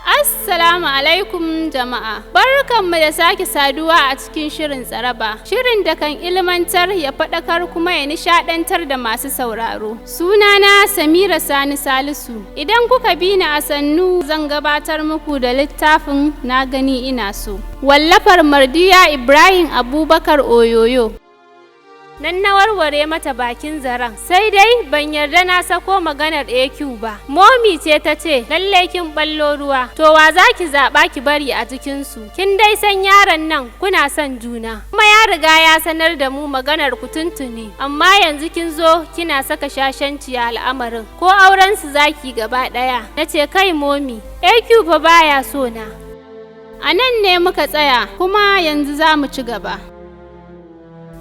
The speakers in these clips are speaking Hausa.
Assalamu alaikum jama'a. Barkanmu da sake saduwa a cikin shirin tsaraba. Shirin da kan ilmantar ya faɗakar kuma ya nishaɗantar da masu sauraro. Sunana Samira Sani Salisu. Idan kuka bi ni a sannu zan gabatar muku da littafin Na gani ina so. Wallafar Mardiya Ibrahim Abubakar Oyoyo. Nan na warware mata bakin zaren, sai dai ban yarda na sako maganar AQ ba. Momi ce ta ce, lalle kin ballo ruwa, to wa za ki zaɓa ki bari a cikinsu? Kin dai san yaron nan kuna son juna, kuma ya riga ya sanar da mu maganar ku tuntuni, amma yanzu kin zo kina saka shashanci a al'amarin, ko auren su zaki gaba ɗaya. Na ce kai Momi, AQ fa baya so na. A nan ne muka tsaya, kuma yanzu za mu ci gaba.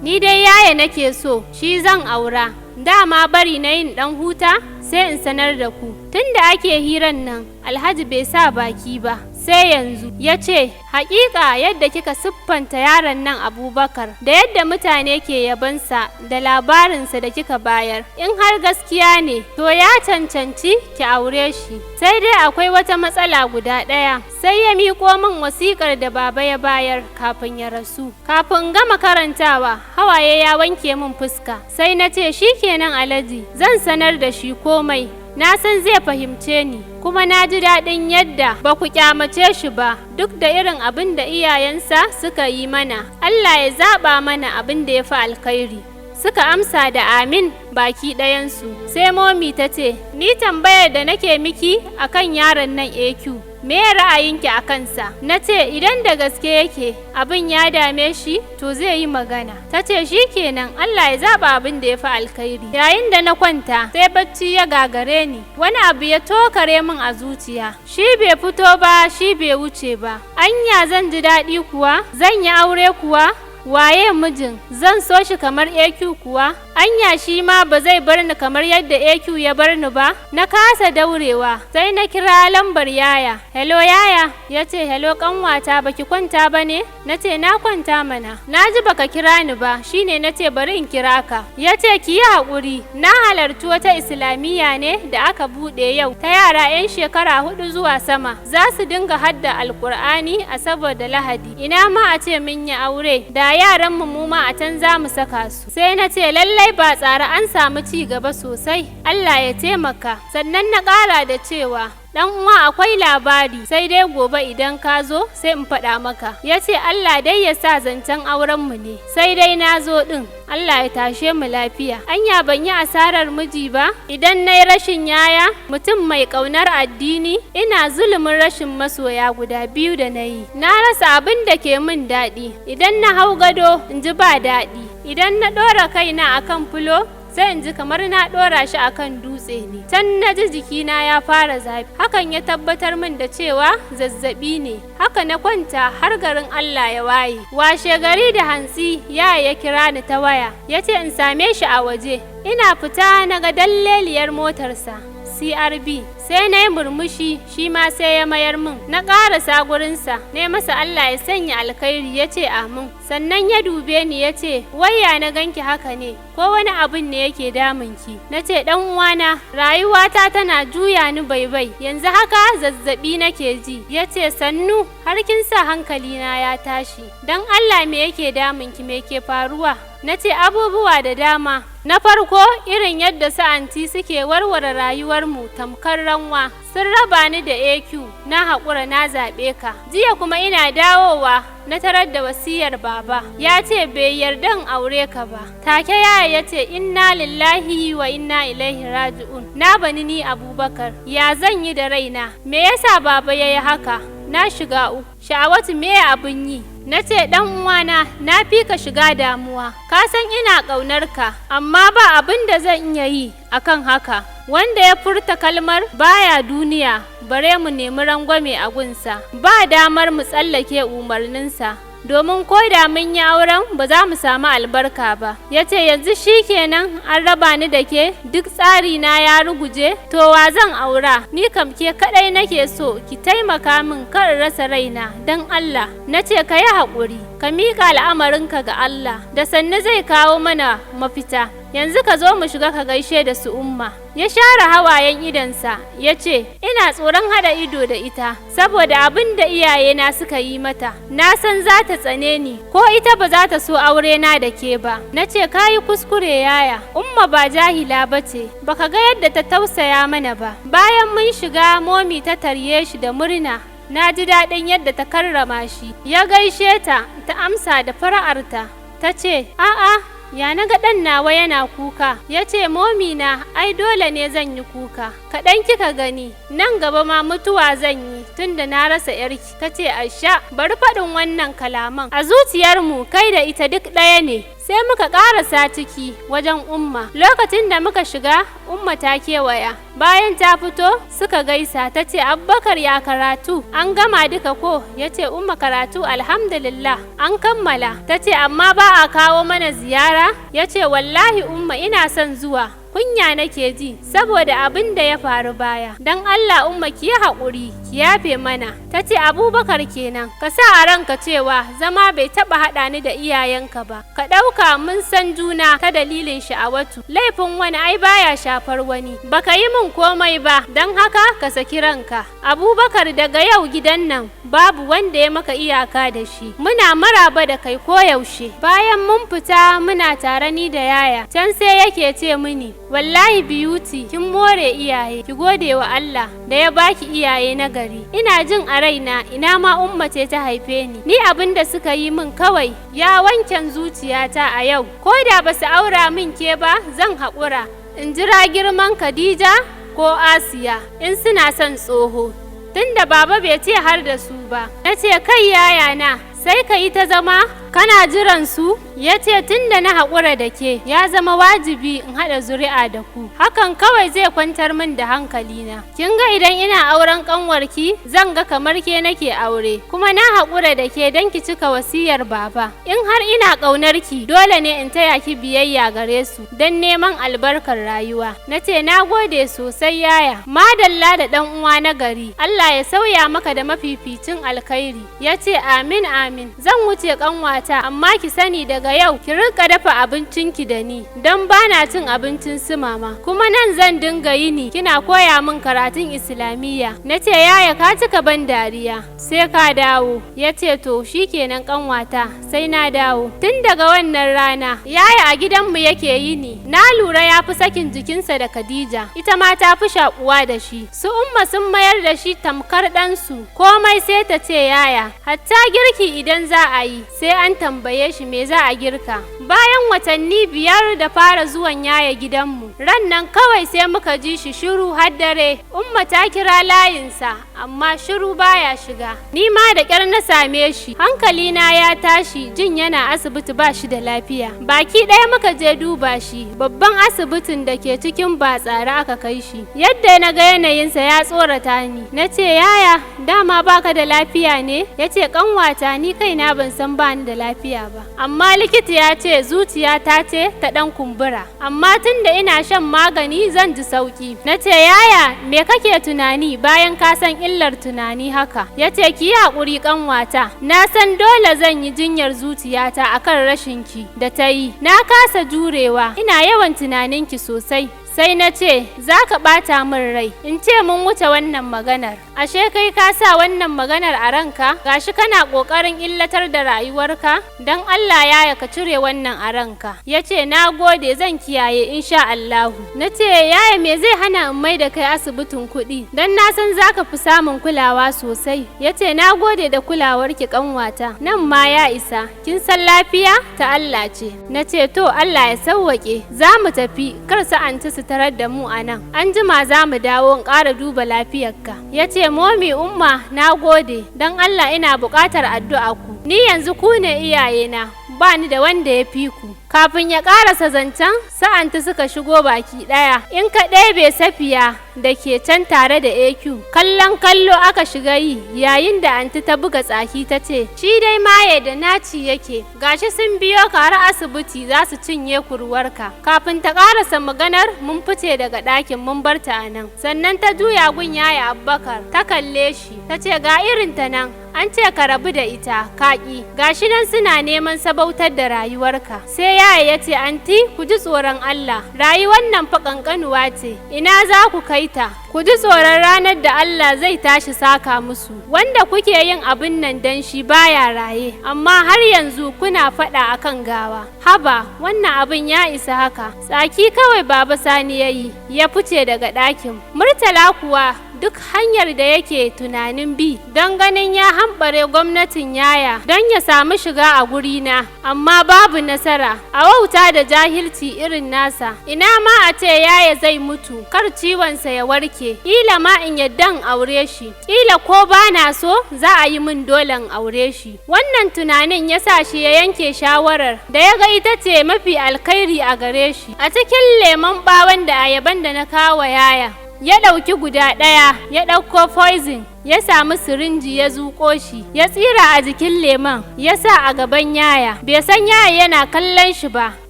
Ni dai yaya nake so, shi zan aura. Dama bari na yin ɗan huta sai in sanar da ku. Tunda ake hiran nan, Alhaji bai sa baki ba. Sai yanzu ya ce, haƙiƙa yadda kika siffanta yaron nan Abubakar da yadda mutane ke yabansa da labarinsa da kika bayar, in har gaskiya ne to ya cancanci ki aure shi. Sai dai akwai wata matsala guda ɗaya. Sai ya miƙo min wasiƙar da baba ya bayar kafin ya rasu. Kafin gama karantawa, hawaye ya wanke min fuska. Sai na ce shikenan Alhaji, zan sanar da shi komai. Na san zai fahimce ni, kuma na ji daɗin yadda ba ku kyamace shi ba, duk da irin abin da iyayensa suka yi mana. Allah ya zaɓa mana abin da ya fi alkhairi. Suka amsa da amin baki ɗayansu. Sai Momi ta ce, ni tambayar da nake miki akan yaron nan AQ, me ra'ayinki a kansa? Na ce idan da gaske yake abin ya dame shi to zai yi magana. Ta ce shikenan, Allah ya zaba abin da ya fi alkhairi. Yayin da na kwanta sai bacci ya gagare ni, wani abu ya tokare min a zuciya. Shi bai fito ba, shi bai wuce ba. Anya zan ji daɗi kuwa? Zan yi aure kuwa? Waye mijin? Zan so shi kamar AQ kuwa? Anya shi ma ba zai bar ni kamar yadda AQ ya bar ni ba? Na kasa daurewa, sai na kira lambar yaya. Hello yaya? Ya ce hello kanwata, baki kwanta ba ne? Na ce na kwanta mana. Na ji baka kira ni ba, shine na ce bari in kira ka. Ya ce ki yi haƙuri, na halarci wata islamiyya ne da aka buɗe yau ta yara 'yan shekara 4 zuwa sama. Za su dinga hadda alƙur'ani a saboda Lahadi. Ina ma a ce mun yi aure, da yaran mu ma a can za mu saka su. Sai na ce lallai ba tsara, an samu ci gaba sosai, Allah ya taimaka. Sannan na ƙara da cewa dan uwa akwai labari, sai dai gobe idan ka zo sai in faɗa maka. Ya ce Allah dai ya sa zancen auren mu ne, sai dai na zo ɗin. Allah ya tashe mu lafiya. Anya ban yi asarar miji ba idan na yi rashin yaya, mutum mai ƙaunar addini. Ina zulumin rashin masoya guda biyu da na yi. Na rasa abin da ke min daɗi. Idan na hau gado in ji ba daɗi, idan na ɗora kaina akan fulo sai in ji kamar na ɗora shi akan dutse ne. Can na ji jikina ya fara zafi. Hakan ya tabbatar min da cewa zazzaɓi ne. Haka na kwanta har garin Allah ya waye. Washe gari da hantsi ya kira ni ta waya, ya ce in same shi a waje. Ina fita na ga dalleliyar motarsa CRB. Sai na yi murmushi, shi ma sai ya mayar min. Na ƙarasa gurinsa, ne masa Allah ya sanya alkhairi, ya ce amin. Sannan ya dube ni ya ce, wayya na ganki haka ne, ko wani abin ne yake damunki? Na ce ɗan uwana, rayuwata tana juya ni baibai, yanzu haka zazzaɓi nake ji. Ya ce sannu, har kin sa hankalina ya tashi. Don Allah me yake damunki, me ke faruwa? Na ce abubuwa da dama. Na farko irin yadda sa'anti suke warware rayuwarmu tamkar ranwa. Sun raba ni da AQ, na haƙura na zaɓe ka. Jiya kuma ina dawowa na tarar da wasiyar baba, ya ce bai yarda in aure ka ba. Take yaya ya ce inna lillahi wa inna ilaihi raji'un. Na bani ni Abubakar, ya zan yi da raina? Me yasa baba ya yi haka? Na shiga uku. Sha'awatu me abin yi? Na ce ɗan uwana, na fi ka shiga damuwa. Ka san ina ƙaunar ka, amma ba abin da zan iya yi akan haka. Wanda ya furta kalmar baya duniya, bare mu nemi rangwame a gunsa. Ba damar mu tsallake umarninsa. domin ko da mun yi auren ba za mu samu albarka ba. Ya ce yanzu shi kenan an raba ni da ke, duk tsari na ya ruguje, to wa zan aura? Ni kam ke kadai nake so, ki taimaka min kar rasa raina don Allah. Na ce ka yi haƙuri. ka miƙa al'amarinka ga Allah, da sannu zai kawo mana mafita. Yanzu ka zo mu shiga ka gaishe da su Umma. Ya share hawayen idansa, ya ce, ina tsoron haɗa ido da ita, saboda abin da iyayena suka yi mata. Na san za ta tsane ni, ko ita ba za ta so aure na da ke ba. Na ce, ka yi kuskure yaya, Umma ba jahila ba ce, baka ga yadda ta tausaya mana ba. Bayan mun shiga, momi ta tarye shi da murna. Na ji daɗin yadda ta karrama shi. Ya gaishe ta, ta amsa da fara'arta. Ta ce, a'a, ya na ga ɗan nawa yana kuka. Ya ce, momi na, ai dole ne zan yi kuka. Kaɗan kika gani, nan gaba ma mutuwa zan yi tunda na rasa yarki. Ta ce, Aisha, bari faɗin wannan kalaman. A zuciyarmu kai da ita duk ɗaya ne. Sai muka ƙarasa ciki wajen Umma. Lokacin da muka shiga, Umma ta kewaya. Bayan ta fito, suka gaisa. Ta ce, Abubakar ya karatu, an gama duka ko? Ya ce, Umma karatu alhamdulillah, an kammala. Ta ce, amma ba a kawo mana ziyara? Ya ce, wallahi Umma ina son zuwa. Kunya nake ji saboda abin da ya faru baya. Dan Allah Umma ki yi haƙuri, ki yafe mana. Ta ce, Abubakar kenan, ka sa a ranka cewa zama bai taɓa haɗa ni da iyayenka ba. Ka ɗauka mun san juna ta dalilin sha'awatu. Laifin wani ai baya shafar wani. Baka yi min komai ba, don haka ka saki ranka. Abubakar daga yau gidan nan babu wanda ya maka iyaka da shi. Muna maraba da kai koyaushe. Bayan mun fita muna tare ni da yaya. Can sai yake ce mini, wallahi Beauty kin more iyaye, ki gode wa Allah da ya baki iyaye na gari. Ina jin a raina ina ma Umma ce ta haife ni abin da suka yi min kawai ya wanken zuciyata a yau. Ko da ba su aura min ke ba zan haƙura in jira girman Khadija ko Asiya in suna son tsoho, tunda baba bai ce har da su ba. Na ce, kai yaya na, sai ka yi ta zama kana jiran su? Ya ce, tunda na haƙura da ke ya zama wajibi in haɗa zuri'a da ku, hakan kawai zai kwantar min da hankalina. Kin ga idan ina auren ƙanwarki zan ga kamar ke nake aure, kuma na haƙura da ke don ki cika wasiyar baba. In har ina ƙaunar ki dole ne in taya ki biyayya gare su don neman albarkar rayuwa. Na ce, na gode sosai yaya, madalla da ɗan uwa na gari, Allah ya sauya maka da mafificin alkhairi. Ya ce, amin amin. Zan wuce ƙanwata, amma ki sani daga yau ki rinka dafa abincinki da ni, don bana cin abincin su mama, kuma nan zan dinga yini kina koya min karatun islamiyya. Na ce, yaya ka cika ban dariya, sai ka dawo. Ya ce, to shikenan ƙanwata, sai na dawo. Tun daga wannan rana yaya a gidanmu yake yini. Na lura ya fi sakin jikinsa da Khadija, ita ma ta fi shakuwa da shi. Su Umma sun mayar da shi tamkar ɗansu, komai sai ta ce yaya. Hatta girki idan za a yi sai an tambaye shi me za a girka. Bayan watanni 5 da fara zuwan yaya gidanmu, ran nan kawai sai muka ji shi shiru har dare. Umma ta kira layinsa amma shiru baya shiga. Ni ma da ƙyar na same shi, hankalina ya tashi jin yana asibiti ba shi da lafiya. Baki ɗaya muka je duba shi, babban asibitin da ke cikin Batsari aka kai shi. Yadda na ga yanayinsa ya tsorata ni. Na ce, yaya dama baka da lafiya ne? Ya ce, ƙanwata ni kaina ban san bani da lafiya ba, amma likita ya ce zuciyata ce ta ɗan kumbura, amma tun da ina shan magani zan ji sauki. Na ce, yaya me kake tunani bayan ka san illar tunani haka? Ya ce, ki yi haƙuri ƙanwata, na san dole zan yi jinyar zuciyata akan rashin ki da ta yi. Na kasa jurewa, ina yawan tunaninki sosai. Sai na ce, za ka ɓata min rai, in ce mun wuce wannan maganar. Ashe kai ka sa wannan maganar a ranka, gashi kana ƙoƙarin illatar da rayuwarka, don Allah yaya ka cire wannan a ranka. Ya ce, na gode zan kiyaye insha Allahu. Na ce, yaya me zai hana in mai da kai asibitin kuɗi, don na san za ka fi samun kulawa sosai. Ya ce, na gode da kulawarki ƙanwata, nan ma ya isa, kin san lafiya ta Allah ce. Na ce, to Allah ya sauwaƙe, za mu tafi, kar sa'anci su tarar da mu a nan. An jima za mu dawo in ƙara duba lafiyarka. Ya ce, momi Umma na gode, don Allah ina buƙatar addu'a ku. Ni yanzu ku ne iyayena, ba ni da wanda ya fi ku. Kafin ya ƙarasa zancen, sa'anta suka shigo baki ɗaya. In ka ɗebe Safiya da ke can tare da AQ. Kallon kallo aka shiga yi yayin da anti ta buga tsaki ta ce, shi dai maye da naci yake, gashi sun biyo ka har asibiti za su cinye kurwarka. Kafin ta karasa maganar mun fice daga ɗakin mun bar ta a nan. Sannan ta juya gun yaya Abubakar ta kalle shi ta ce ga irin ta nan. An ce ka rabu da ita, kaƙi, gashi nan suna neman sabautar da rayuwarka. Sai yaya ya ce, anti, ku ji tsoron Allah, rayuwar nan fa ƙanƙanuwa ce, ina za ku kai ta? Ku ji tsoron ranar da Allah zai tashi saka musu. Wanda kuke yin abin nan dan shi baya raye, amma har yanzu kuna faɗa akan gawa. Haba, wannan abin ya isa haka. Tsaki kawai Baba Sani ya yi, ya fice daga ɗakin. Murtala kuwa duk hanyar da yake tunanin bi don ganin ya hambare gwamnatin yaya don ya samu shiga a gurina, amma babu nasara. A wauta da jahilci irin nasa, ina ma a ce yaya zai mutu kar ciwonsa ya warke, ƙila ma in yadda in aure shi, ƙila ko ba na so za a yi min dole in aure shi. Wannan tunanin ya sa shi ya yanke shawarar da ya ga ita ce mafi alkhairi a gare shi. A cikin lemon ɓawon da ayaban da na kawo yaya, ya ɗauki guda ɗaya, ya ɗauko poison, ya samu sirinji ya zuƙo shi, ya tsira a jikin lemon, ya sa a gaban yaya. Bai san yaya yana kallon shi ba,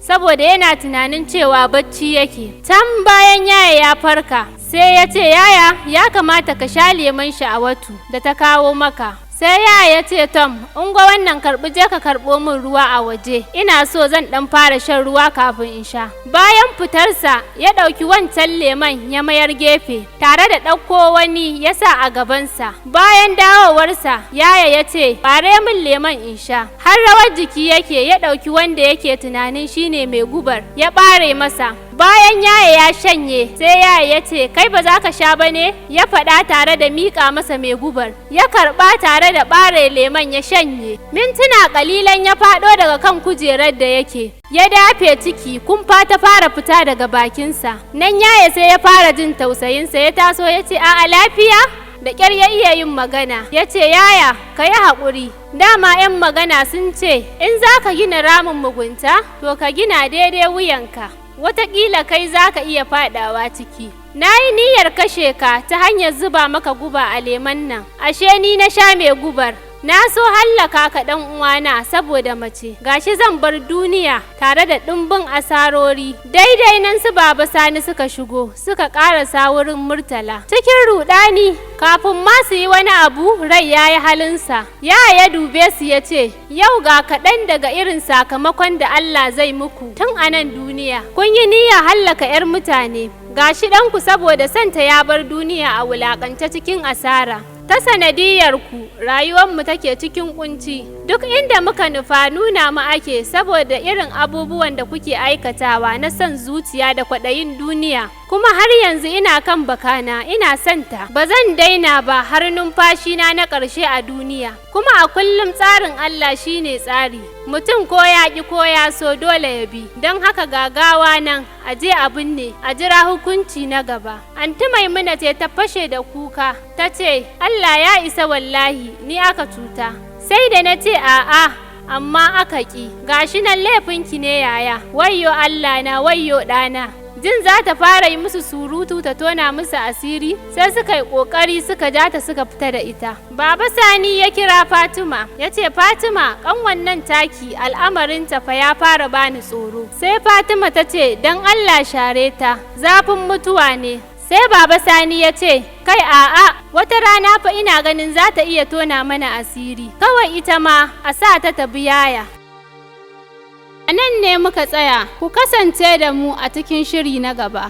saboda yana tunanin cewa bacci yake. Can bayan yaya ya farka, sai ya ce, yaya, ya kamata ka sha lemon sha'awatu da ta kawo maka. Sai yaya ya ce, Tom, ungo wannan karɓi, je ka karɓo min ruwa a waje, ina so zan ɗan fara shan ruwa kafin in sha. Bayan fitarsa ya ɗauki wancan lemon ya mayar gefe, tare da ɗauko wani ya sa a gabansa. Bayan dawowarsa yaya ya ce, ɓare min lemon in sha. Har rawar jiki yake, ya ɗauki wanda yake tunanin shine mai gubar, ya ɓare masa. Bayan yaya ya shanye, sai yaya ya ce, kai ba za ka sha ba ne? Ya faɗa tare da miƙa masa mai gubar. Ya karɓa tare da ɓare lemon ya shanye. Mintuna ƙalilan ya faɗo daga kan kujerar da yake. Ya dafe ciki, kumfa ta fara fita daga bakinsa. Nan yaya sai ya fara jin tausayinsa, ya taso ya ce, a'a lafiya? Da ƙyar ya iya yin magana, ya ce, yaya, ka yi haƙuri. Dama 'yan magana sun ce, in za ka gina ramin mugunta, to ka gina daidai wuyanka. Wataƙila kai za ka iya faɗawa ciki. Na yi niyyar kashe ka ta hanyar zuba maka guba a lemon nan, ashe ni na sha mai gubar. Na so hallaka ka ɗan uwana saboda mace, gashi zan bar duniya tare da ɗumbin asarori. Daidai nan su Baba Sani suka shigo, suka ƙarasa wurin Murtala. Cikin ruɗani, kafin ma su yi wani abu, rai ya yi halinsa. Ya dube su ya ce, yau ga kaɗan daga irin sakamakon da Allah zai muku tun a nan duniya. Kun yi niyyar hallaka 'yar mutane, gashi ɗanku saboda santa ya bar duniya a wulaƙance cikin asara. Ta sanadiyarku rayuwarmu take cikin kunci. Duk inda muka nufa nuna mu ake saboda irin abubuwan da kuke aikatawa na son zuciya da kwaɗayin duniya. Kuma har yanzu ina kan bakana, ina santa. Ba zan daina ba har numfashina na ƙarshe a duniya. Kuma a kullum tsarin Allah shine tsari. Mutum ko ya ƙi ko ya so dole ya bi. Don haka gagawa nan, a je a binne, a jira hukunci na gaba. Anti Maimuna ce ta fashe da kuka, ta ce, Allah ya isa wallahi, ni aka cuta. Sai da na ce a'a, amma aka ƙi. Gashi nan laifinki ne yaya, wayyo Allah na, wayyo ɗana. Jin za ta fara yi musu surutu ta tona musu asiri, sai suka yi ƙoƙari suka ja ta suka fita da ita. Baba Sani ya kira Fatima, ya ce, Fatima, ƙanwan nan taki al'amarinta fa ya fara bani tsoro. Sai Fatima ta ce, don Allah share ta, zafin mutuwa ne. Sai Baba Sani ya ce, kai a'a, wata rana fa ina ganin za ta iya tona mana asiri, kawai ita ma a sa ta tabi yaya. A nan ne muka tsaya, ku kasance da mu a cikin shiri na gaba.